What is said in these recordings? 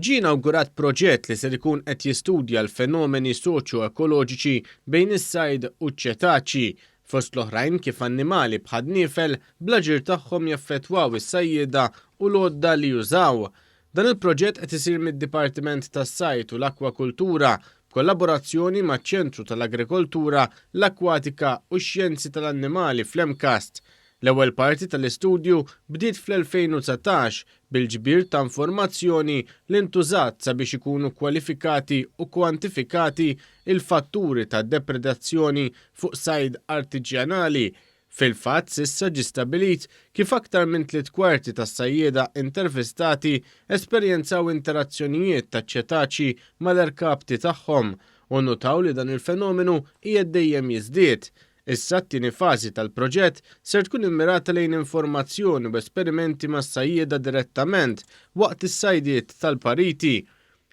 Ġie inawgurat proġett li ser ikun qed jistudja l-fenomeni soċjo-ekoloġiċi bejn is-sajd u ċ-ċetaċi, fost l-oħrajn kif annimali bħal nifel bl-aġir tagħhom jaffettwaw is-sajjieda u l-għodda li jużaw. Dan il-proġett qed isir mid-Dipartiment tas-Sajd u l-Akwakultura b'kollaborazzjoni maċ-Ċentru tal-Agrikoltura, l-Akwatika u x-Xjenzi tal-Annimali fl-EMCAST. L-ewwel parti tal-istudju bdiet fl-2019 bil-ġbir ta' informazzjoni li ntużat sabiex ikunu kwalifikati u kwantifikati il-fatturi ta' depredazzjoni fuq sajd artiġjanali. Fil-fatt s'issa ġie stabbilit kif aktar minn 3/4 tas-sajjieda intervistati esperjenzaw interazzjonijiet taċ-ċetaċi mal-erkapti tagħhom u nnutaw li dan il-fenomenu qiegħed dejjem jiżdied. Issa t-tieni fażi tal-proġett ser tkun immirata lejn informazzjoni u esperimenti mas-sajjieda direttament waqt is-sajdiet tal-pariti.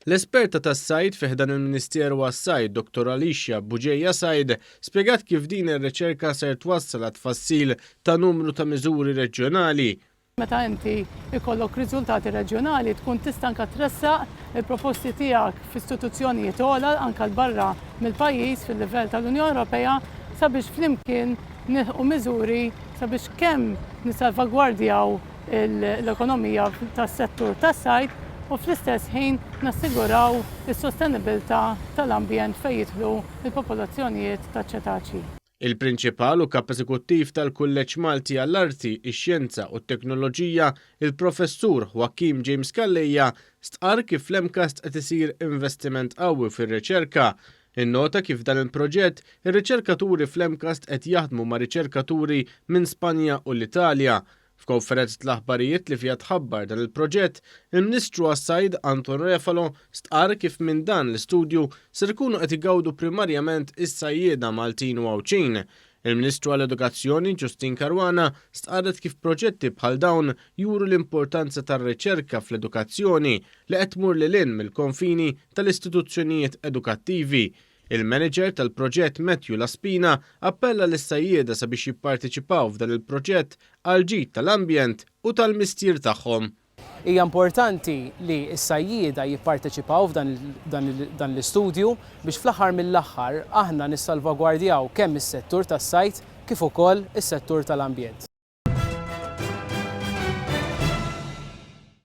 L-esperta tas-sajd fih dan il-Ministeru għas-Sajd, Dr. Alicia Buġejja Sajd, spjegat kif din ir-riċerka ser twassal għat tfassil ta' numru ta' miżuri reġjonali. Meta inti ikollok riżultati reġjonali tkun tista' anke tressaq il-proposti tiegħek f'istituzzjonijiet ogħla anke l barra mill-pajjiż fil-livell tal-Unjoni Ewropea sabiex flimkien nieħu miżuri sabiex kemm nisalvagwardjaw l-ekonomija tas-settur tas-sajd u fl-istess ħin nassiguraw is-sostenibilità tal-ambjent fejn jidħlu l-popolazzjonijiet taċ-ċetaċi. Il-prinċipal u kap eżekuttiv tal-Kulleġġ Malti għall-Arti, ix-Xjenza u t-Teknoloġija, il-Professur Joaquim James Calleja, stqarr kif l-EMCAST qed isir investiment qawwi fir-riċerka. Innota kif dan il-proġett ir-riċerkaturi fl-EMCAST qed jaħdmu ma' riċerkaturi minn Spanja u l-Italja. F'konferenza tal-aħbarijiet li fiha tħabbar dan il-proġett, il-Ministru għas-Sajd Anton Refalo stqarr kif minn dan l-istudju ser ikunu qed igawdu primarjament is-sajjieda Maltin u Għawċin. Il-Ministru għall-Edukazzjoni Justin Caruana stqarret kif proġetti bħal dawn juru l-importanza tar-riċerka fl-edukazzjoni li qed tmur lil hinn mill-konfini tal-istituzzjonijiet edukattivi. Il-manager tal-proġett Matthew Laspina appella lis-sajjieda sabiex jipparteċipaw f'dan il-proġett għal ġid tal-ambjent u tal-mistier tagħhom. Hija importanti li s-sajjieda jipparteċipaw f'dan l-istudju biex fl-aħħar mill-aħħar aħna nissalvagwardjaw kemm is-settur tas-sajd kif ukoll is-settur tal-ambjent.